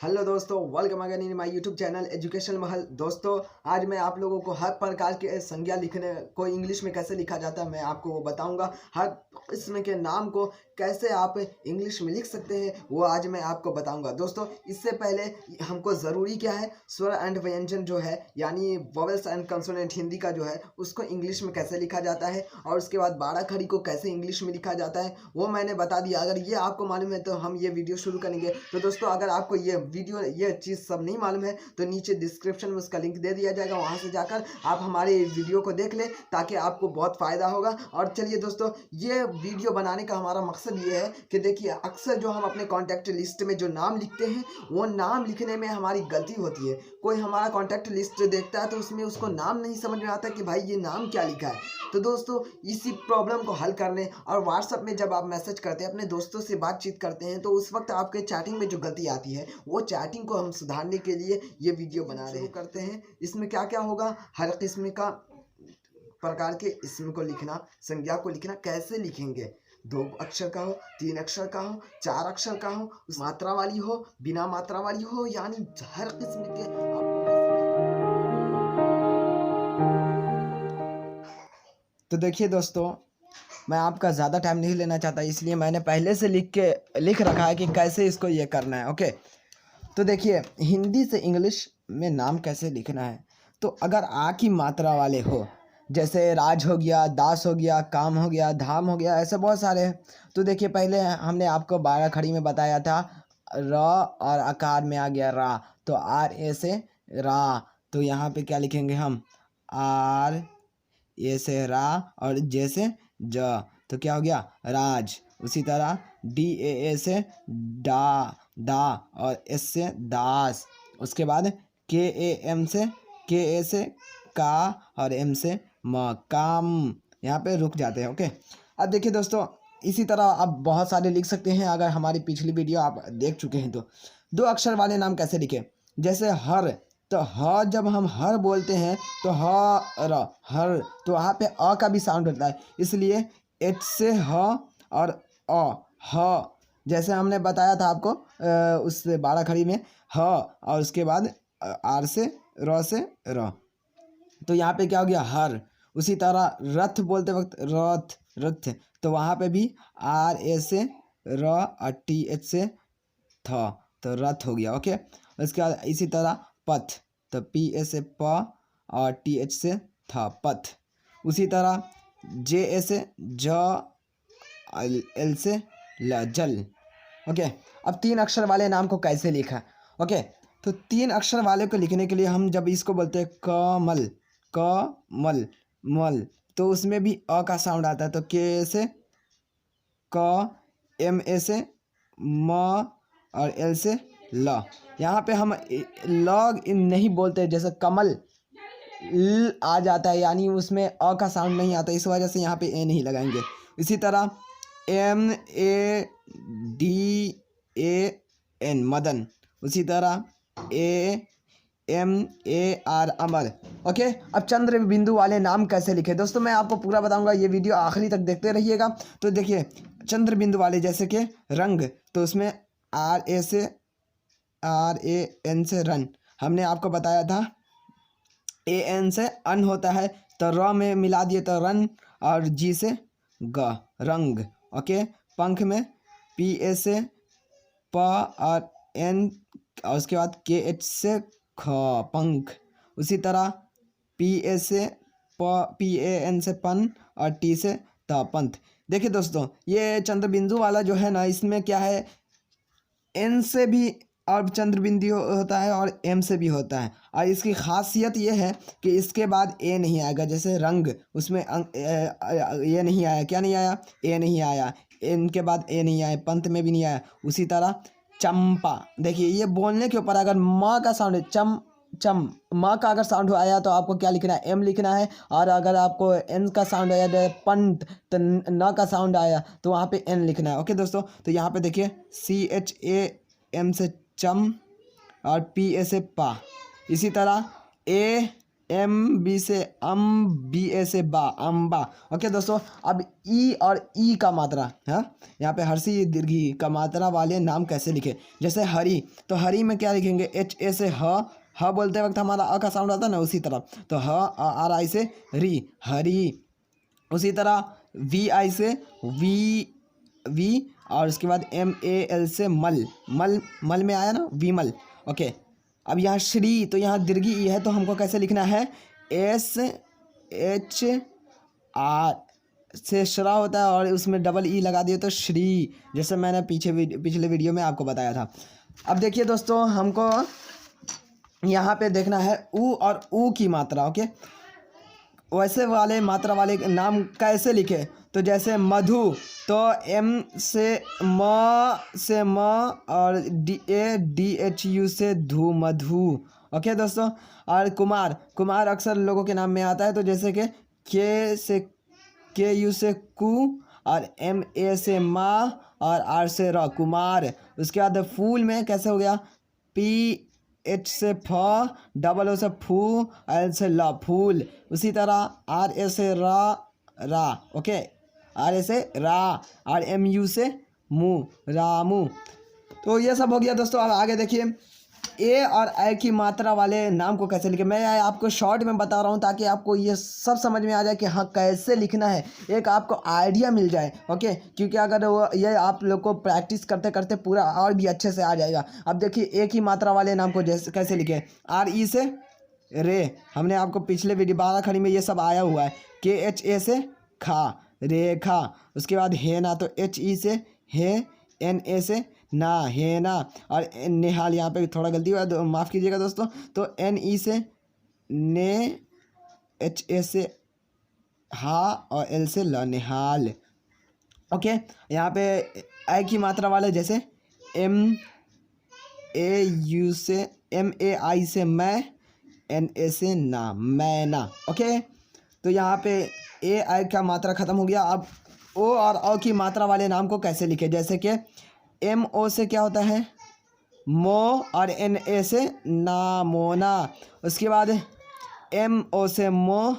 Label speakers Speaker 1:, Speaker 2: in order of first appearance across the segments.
Speaker 1: Hello दोस्तों, welcome again in my YouTube channel education महल। दोस्तों, आज मैं आप लोगों को हर प्रकार के संज्ञा लिखने को इंग्लिश में कैसे लिखा जाता है मैं आपको वो बताऊंगा। हर इसमें के नाम को कैसे आप इंग्लिश में लिख सकते हैं वो आज मैं आपको बताऊंगा। दोस्तों, इससे पहले हमको ज़रूरी क्या है, स्वर एंड व्यंजन जो है यानी वॉवेल्स एंड कंसोनेंट हिंदी का जो है उसको इंग्लिश में कैसे लिखा जाता है और उसके बाद बारह खड़ी को कैसे इंग्लिश में लिखा जाता है वो मैंने बता दिया। अगर ये आपको मालूम है तो हम ये वीडियो शुरू करेंगे। तो दोस्तों, अगर आपको ये चीज़ सब नहीं मालूम है तो नीचे डिस्क्रिप्शन में उसका लिंक दे दिया जाएगा, वहाँ से जाकर आप हमारे वीडियो को देख लें ताकि आपको बहुत फ़ायदा होगा। और चलिए दोस्तों, ये वीडियो बनाने का हमारा मकसद ये है कि देखिए, अक्सर जो हम अपने कॉन्टैक्ट लिस्ट में जो नाम लिखते हैं वो नाम लिखने में हमारी गलती होती है। कोई हमारा कॉन्टैक्ट लिस्ट देखता है तो उसमें उसको नाम नहीं समझ में आता कि भाई ये नाम क्या लिखा है। तो दोस्तों, इसी प्रॉब्लम को हल करने और व्हाट्सएप में जब आप मैसेज करते हैं, अपने दोस्तों से बातचीत करते हैं, तो उस वक्त आपके चैटिंग में जो गलती आती है वो चैटिंग को हम सुधारने के लिए ये वीडियो बना रहे हैं। करते हैं इसमें क्या क्या होगा, हर किस्म का प्रकार के इसम को लिखना, संज्ञा को लिखना कैसे लिखेंगे, 2 अक्षर का हो, 3 अक्षर का हो, 4 अक्षर का हो, मात्रा वाली हो, बिना मात्रा वाली हो, यानी हर किस्म के तो देखिए दोस्तों, मैं आपका ज़्यादा टाइम नहीं लेना चाहता, इसलिए मैंने पहले से लिख रखा है कि कैसे इसको ये करना है। ओके, तो देखिए, हिंदी से इंग्लिश में नाम कैसे लिखना है। तो अगर आ की मात्रा वाले हो, जैसे राज हो गया, दास हो गया, काम हो गया, धाम हो गया, ऐसे बहुत सारे हैं। तो देखिए, पहले हमने आपको 12 खड़ी में बताया था, र और आकार में आ गया रा, तो आर ए से रा। तो यहाँ पे क्या लिखेंगे हम, आर ए से रा और जे से ज, तो क्या हो गया राज। उसी तरह डी ए से डा दा और एस से दास। उसके बाद के ए से का और एम से म, काम। यहाँ पे रुक जाते हैं। ओके, अब देखिए दोस्तों, इसी तरह आप बहुत सारे लिख सकते हैं। अगर हमारी पिछली वीडियो आप देख चुके हैं तो 2 अक्षर वाले नाम कैसे लिखें, जैसे हर, तो ह जब हम हर बोलते हैं तो हर, तो वहाँ पे अ का भी साउंड होता है, इसलिए एच से ह और अ, ह। जैसे हमने बताया था आपको उस 12 खड़ी में ह, और उसके बाद आर से र से र, तो यहाँ पे क्या हो गया हर। उसी तरह रथ बोलते वक्त रथ, तो वहाँ पे भी आर ए से र और टी एच से थ, तो रथ हो गया। ओके, उसके बाद इसी तरह पथ, तो पी ए से प और टी एच से थ, पथ। उसी तरह जे ए से ज, एल से ल, जल। ओके, अब 3 अक्षर वाले नाम को कैसे लिखा। ओके, तो 3 अक्षर वाले को लिखने के लिए हम जब इसको बोलते हैं कमल मल, तो उसमें भी अ का साउंड आता है, तो के से क, एम ए से म और एल से ल। यहाँ पे हम लॉग इन नहीं बोलते, जैसे कमल ल आ जाता है, यानी उसमें अ का साउंड नहीं आता, इस वजह से यहाँ पे ए नहीं लगाएंगे। इसी तरह M A D A N Madan, उसी तरह A M A R Amar. Okay, अब चंद्र बिंदु वाले नाम कैसे लिखे दोस्तों, मैं आपको पूरा बताऊंगा, ये वीडियो आखिरी तक देखते रहिएगा। तो देखिए, चंद्र बिंदु वाले जैसे कि रंग, तो उसमें आर ए एन से रन, हमने आपको बताया था ए एन से अन होता है, तो र में मिला दिए तो रन, और जी से ग, रंग। ओके, पंख में पी ए से प और एन, और उसके बाद के एच से ख, पंख। उसी तरह पी ए से पी ए एन से पन और टी से त, पंथ। देखिए दोस्तों, ये चंद्र बिंदु वाला जो है ना, इसमें क्या है, एन से भी और चंद्र बिंदु होता है और एम से भी होता है, और इसकी खासियत ये है कि इसके बाद ए नहीं आएगा। जैसे रंग, उसमें ये नहीं आया, क्या नहीं आया, ए नहीं आया, एन के बाद ए नहीं आया, पंथ में भी नहीं आया। उसी तरह चंपा, देखिए ये बोलने के ऊपर, अगर म का साउंड है म का अगर साउंड आया तो आपको क्या लिखना है, एम लिखना है, और अगर आपको एन का साउंड आया पंत, तो न का साउंड आया तो वहाँ पे एन लिखना है। ओके दोस्तों, तो यहाँ पे देखिए सी एच ए एम से चम और पी ए से पा। इसी तरह ए बी से अम, बी ए से बा, अम्बा। ओके दोस्तों, अब ई और ई का मात्रा है, यहाँ पे हर्षी दीर्घी का मात्रा वाले नाम कैसे लिखे। जैसे हरी, तो हरी में क्या लिखेंगे, एच ए से ह बोलते वक्त हमारा अ का साउंड आता है ना, उसी तरह तो ह, आर आई से री, हरी। उसी तरह वी आई से वी, और उसके बाद एम ए एल से मल, मल में आया ना, विमल। ओके, अब यहाँ श्री, तो यहाँ दीर्घी ई है, तो हमको कैसे लिखना है, एस एच आर से श्रा होता है और उसमें डबल ई लगा दिए तो श्री, जैसे मैंने पिछले वीडियो में आपको बताया था। अब देखिए दोस्तों, हमको यहाँ पे देखना है ऊ और ऊ की मात्रा। ओके, वैसे वाले मात्रा वाले नाम कैसे लिखे, तो जैसे मधु, तो एम से म और डी एच यू से धू, मधु। ओके दोस्तों, और कुमार अक्सर लोगों के नाम में आता है, तो जैसे कि के यू से कु, और एम ए से माँ, और आर से र, कुमार। उसके बाद फूल में कैसे हो गया, पी एच से फ, डबल ओ से फू, एल से ल, फूल। उसी तरह आर ए से रा। ओके, आर ए से रा, और एम यू से मु, रामू। तो ये सब हो गया दोस्तों। अब आगे देखिए, ए और ए की मात्रा वाले नाम को कैसे लिखे। मैं आपको शॉर्ट में बता रहा हूँ ताकि आपको ये सब समझ में आ जाए कि हाँ कैसे लिखना है, एक आपको आइडिया मिल जाए। ओके, क्योंकि अगर वो ये आप लोग को प्रैक्टिस करते करते पूरा और भी अच्छे से आ जाएगा। अब देखिए, ए की मात्रा वाले नाम को जैसे कैसे लिखे, आर ई से रे, हमने आपको पिछले वीडियो 12 खड़ी में ये सब आया हुआ है। के एच ए से खा, रेखा। उसके बाद है ना, तो एच ई से है, एन ए से ना, है ना, और निहाल, यहाँ पे थोड़ा गलती हुआ तो माफ़ कीजिएगा दोस्तों। तो एन ई से ने, एच ए से हा, और एल से ल, निहाल। ओके, यहाँ पे आई की मात्रा वाले जैसे एम ए यू से, एम ए आई से मैं, एन ए से ना, मैना। ओके, तो यहाँ पे ए आई का मात्रा ख़त्म हो गया। अब ओ और औ की मात्रा वाले नाम को कैसे लिखे, जैसे कि एम ओ से क्या होता है, मो, और एन ए से ना, मोना। उसके बाद एम ओ से मो,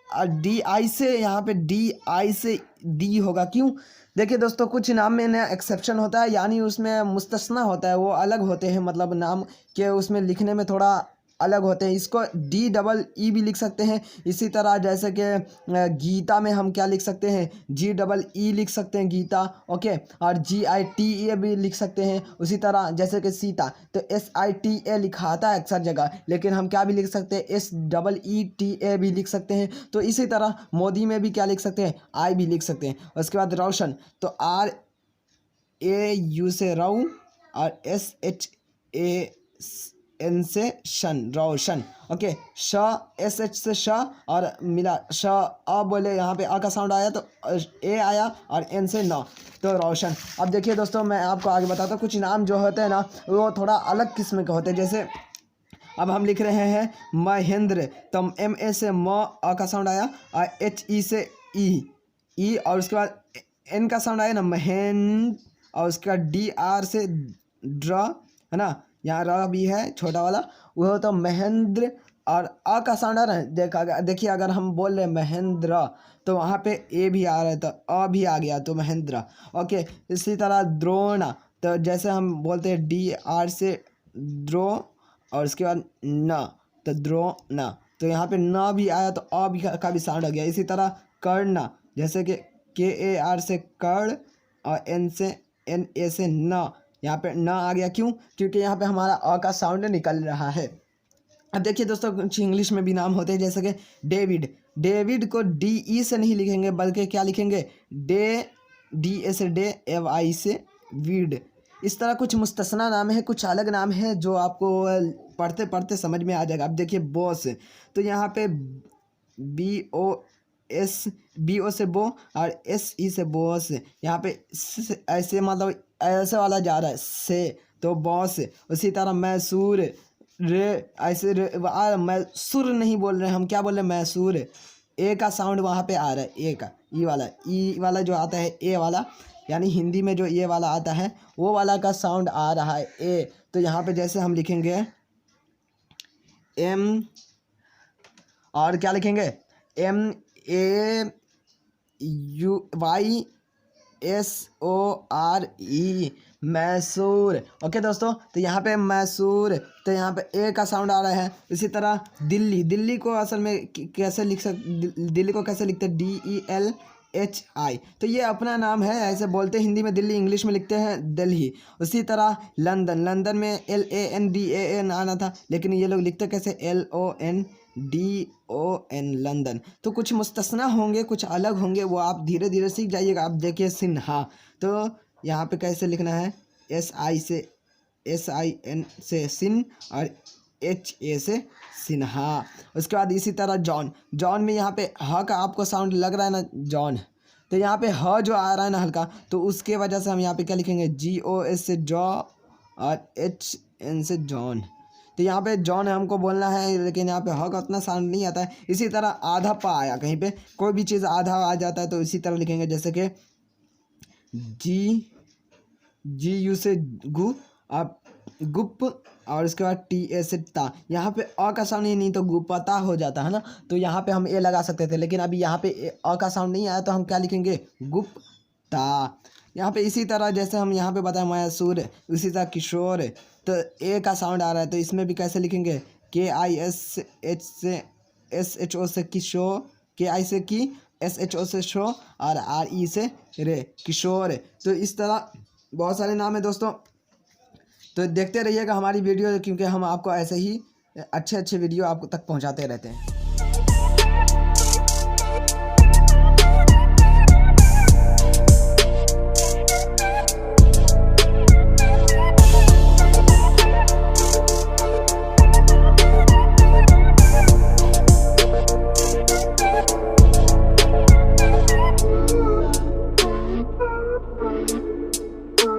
Speaker 1: और डी आई से, यहाँ पे डी आई से डी होगा। क्यों, देखिए दोस्तों, कुछ नाम में ना एक्सेप्शन होता है, यानी उसमें मुस्तस्ना होता है, वो अलग होते हैं, मतलब नाम के उसमें लिखने में थोड़ा अलग होते हैं। इसको डी डबल ई भी लिख सकते हैं। इसी तरह जैसे कि गीता में हम क्या लिख सकते हैं, जी डबल ई लिख सकते हैं, गीता। ओके, और जी आई टी ए भी लिख सकते हैं। उसी तरह जैसे कि सीता, तो एस आई टी ए लिखा आता है अक्सर जगह, लेकिन हम क्या भी लिख सकते हैं, S double E T A भी लिख सकते हैं। तो इसी तरह मोदी में भी क्या लिख सकते हैं, आई भी लिख सकते हैं। उसके बाद रोशन, तो आर ए यू से रऊ, और एस एच ए एन से शन, रोशन। ओके, श, एस एच से श, और मिला श, अ बोले, यहाँ पे अ का साउंड आया तो ए आया, और एन से न, तो रोशन। अब देखिए दोस्तों, मैं आपको आगे बताता हूँ, कुछ नाम जो होते हैं ना वो थोड़ा अलग किस्म के होते हैं। जैसे अब हम लिख रहे हैं महेंद्र, तो एम ए से म, अ का साउंड आया, और एच ई से ई, और उसके बाद एन का साउंड आया ना, महेंद्र, और उसका डी आर से ड्र, है ना, यहाँ र भी है छोटा वाला, वो तो महेंद्र। और अ का साउंड आ रहा है, देखिए अगर हम बोल रहे हैं महेंद्र, तो वहाँ पे ए भी आ रहा है, तो अ भी आ गया, तो महेंद्र। ओके, इसी तरह द्रोण, तो जैसे हम बोलते हैं डी आर से द्रो, और उसके बाद न, तो द्रो न, तो यहाँ पे न भी आया, तो अ भी का भी साउंड आ गया। इसी तरह कर्ण, जैसे कि के ए आर से कर्ण, और एन ए से न, यहाँ पे न आ गया। क्यों, क्योंकि यहाँ पे हमारा अ का साउंड निकल रहा है। अब देखिए दोस्तों, कुछ इंग्लिश में भी नाम होते हैं, जैसे कि डेविड को डी ई से नहीं लिखेंगे, बल्कि क्या लिखेंगे, डी ए से डे, एव आई से वीड। इस तरह कुछ मुस्तस्ना नाम है, कुछ अलग नाम है जो आपको पढ़ते पढ़ते समझ में आ जाएगा। अब देखिए बॉस, तो यहाँ पे बी ओ से बो, और एस ई से बॉस। यहाँ पे ऐसे मतलब ऐसे वाला जा रहा है से, तो बॉस। उसी तरह मैसूर, रे ऐसे मैसूर नहीं बोल रहे हम, क्या बोल रहे हैं, मैसूर। ए का साउंड वहाँ पे आ रहा है, ए का, ई वाला जो आता है, ए वाला, यानी हिंदी में जो ये वाला आता है वो वाला का साउंड आ रहा है, ए। तो यहाँ पे जैसे हम लिखेंगे और क्या लिखेंगे MAUYSORE मैसूर। ओके दोस्तों, तो यहाँ पे मैसूर, तो यहाँ पे ए का साउंड आ रहा है। इसी तरह दिल्ली, दिल्ली को असल में कैसे लिख दिल्ली को कैसे लिखते हैं DELHI, तो ये अपना नाम है, ऐसे बोलते हैं हिंदी में दिल्ली, इंग्लिश में लिखते हैं दिल्ली। उसी तरह लंदन, लंदन में LANDAN आना था, लेकिन ये लोग लिखते कैसे LONDON लंदन। तो कुछ मुस्तस्ना होंगे, कुछ अलग होंगे, वो आप धीरे धीरे सीख जाइएगा। आप देखिए सिन्हा, तो यहाँ पे कैसे लिखना है SIN से सिन और HA से सिन्हा। उसके बाद इसी तरह जॉन, जॉन में यहाँ पे ह का आपको साउंड लग रहा है ना जॉन, तो यहाँ पे ह जो आ रहा है ना हल्का, तो उसके वजह से हम यहाँ पे क्या लिखेंगे GOS से जॉ और HN से जॉन। तो यहाँ पे जॉन हमको बोलना है, लेकिन यहाँ पे ह का उतना साउंड नहीं आता है। इसी तरह आधा पा आया, कहीं पे कोई भी चीज़ आधा आ जाता है तो इसी तरह लिखेंगे, जैसे कि GU से गु, आप गुप, और उसके बाद TA से ता। यहाँ पे अ का साउंड ही नहीं तो गुपता हो जाता है ना, तो यहाँ पे हम ए लगा सकते थे, लेकिन अभी यहाँ पे अ का साउंड नहीं आया तो हम क्या लिखेंगे गुप्ता। यहाँ पे इसी तरह जैसे हम यहाँ पे बताएं मैसूर, उसी तरह किशोर, तो ए का साउंड आ रहा है, तो इसमें भी कैसे लिखेंगे KISH से SHO से किशोर, KI से की, SHO से शो, और RE से रे, किशोर। तो इस तरह बहुत सारे नाम है दोस्तों, तो देखते रहिएगा हमारी वीडियो, क्योंकि हम आपको ऐसे ही अच्छे अच्छे वीडियो आपको तक पहुंचाते रहते हैं।